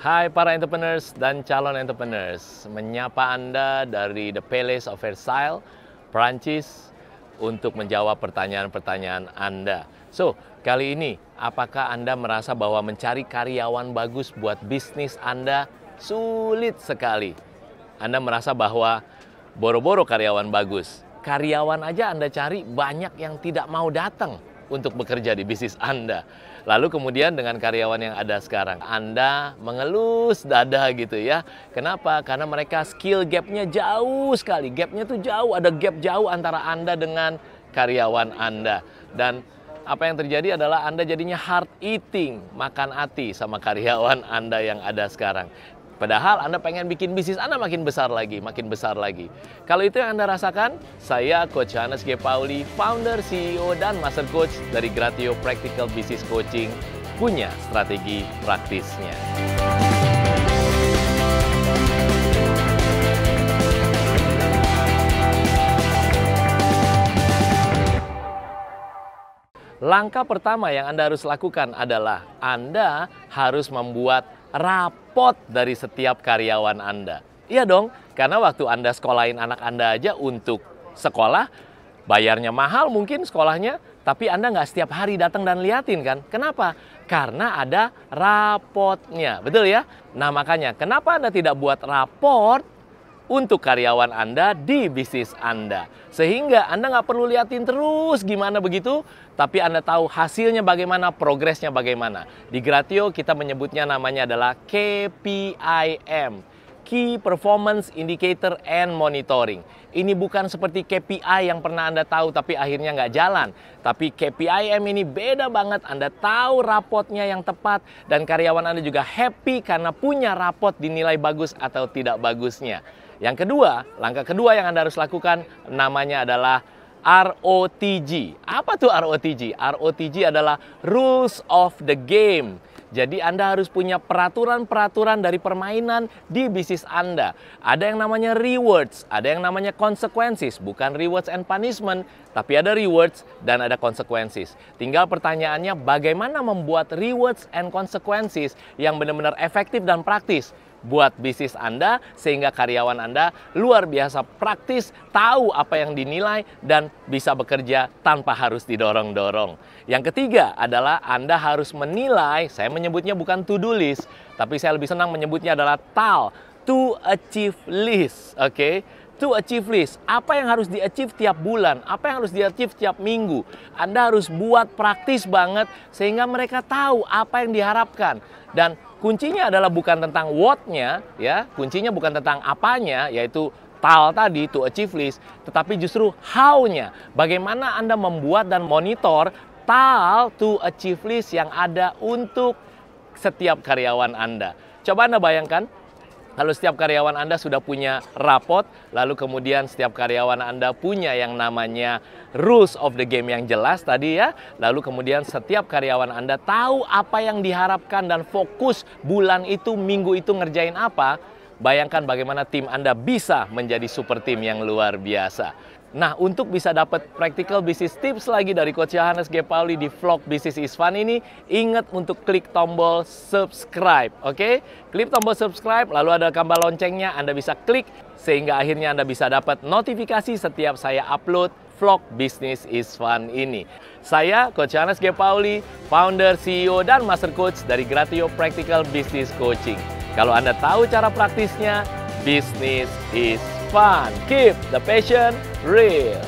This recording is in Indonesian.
Hai para entrepreneurs dan calon entrepreneurs, menyapa Anda dari The Palace of Versailles, Prancis, untuk menjawab pertanyaan-pertanyaan Anda. So, kali ini, apakah Anda merasa bahwa mencari karyawan bagus buat bisnis Anda sulit sekali? Anda merasa bahwa boro-boro karyawan bagus, karyawan aja Anda cari banyak yang tidak mau datang untuk bekerja di bisnis Anda. Lalu kemudian dengan karyawan yang ada sekarang, Anda mengelus dada gitu ya. Kenapa? Karena mereka skill gap-nya jauh sekali. Gap-nya tuh jauh, ada gap jauh antara Anda dengan karyawan Anda. Dan apa yang terjadi adalah Anda jadinya hard eating, makan hati sama karyawan Anda yang ada sekarang. Padahal Anda pengen bikin bisnis Anda makin besar lagi, makin besar lagi. Kalau itu yang Anda rasakan, saya Coach Johannes G. Pauli, founder, CEO, dan Master Coach dari Gratio Practical Business Coaching, punya strategi praktisnya. Langkah pertama yang Anda harus lakukan adalah Anda harus membuat rapot dari setiap karyawan Anda. Iya dong, karena waktu Anda sekolahin anak Anda aja untuk sekolah, bayarnya mahal mungkin sekolahnya, tapi Anda nggak setiap hari datang dan liatin kan? Kenapa? Karena ada rapotnya, betul ya? Nah makanya, kenapa Anda tidak buat raport untuk karyawan Anda di bisnis Anda? Sehingga Anda nggak perlu liatin terus gimana begitu, tapi Anda tahu hasilnya bagaimana, progresnya bagaimana. Di Gratio kita menyebutnya namanya adalah KPIM, Key Performance Indicator and Monitoring. Ini bukan seperti KPI yang pernah Anda tahu tapi akhirnya nggak jalan. Tapi KPIM ini beda banget, Anda tahu rapotnya yang tepat dan karyawan Anda juga happy karena punya rapot dinilai bagus atau tidak bagusnya. Yang kedua, langkah kedua yang Anda harus lakukan namanya adalah ROTG. Apa tuh ROTG? ROTG adalah Rules of the Game. Jadi Anda harus punya peraturan-peraturan dari permainan di bisnis Anda. Ada yang namanya rewards, ada yang namanya consequences. Bukan rewards and punishment, tapi ada rewards dan ada consequences. Tinggal pertanyaannya bagaimana membuat rewards and consequences yang benar-benar efektif dan praktis buat bisnis Anda, sehingga karyawan Anda luar biasa praktis, tahu apa yang dinilai, dan bisa bekerja tanpa harus didorong-dorong. Yang ketiga adalah Anda harus menilai, saya menyebutnya bukan to-do list, tapi saya lebih senang menyebutnya adalah TAL, to achieve list, oke? To achieve list, apa yang harus di-achieve tiap bulan, apa yang harus di-achieve tiap minggu. Anda harus buat praktis banget, sehingga mereka tahu apa yang diharapkan. Dan kuncinya adalah bukan tentang what-nya, ya. Kuncinya bukan tentang apanya, yaitu TAL tadi, to achieve list, tetapi justru how-nya. Bagaimana Anda membuat dan monitor TAL to achieve list yang ada untuk setiap karyawan Anda. Coba Anda bayangkan, kalau setiap karyawan Anda sudah punya rapot, lalu kemudian setiap karyawan Anda punya yang namanya rules of the game yang jelas tadi ya, lalu kemudian setiap karyawan Anda tahu apa yang diharapkan dan fokus bulan itu, minggu itu ngerjain apa, bayangkan bagaimana tim Anda bisa menjadi super tim yang luar biasa. Nah, untuk bisa dapat practical business tips lagi dari Coach Johannes G. Pauli di vlog Business is Fun ini, ingat untuk klik tombol subscribe, oke? Klik tombol subscribe, lalu ada gambar loncengnya, Anda bisa klik, sehingga akhirnya Anda bisa dapat notifikasi setiap saya upload vlog Business is Fun ini. Saya Coach Johannes G. Pauli, founder, CEO, dan Master Coach dari Gratio Practical Business Coaching. Kalau Anda tahu cara praktisnya, business is fun. Keep the passion real.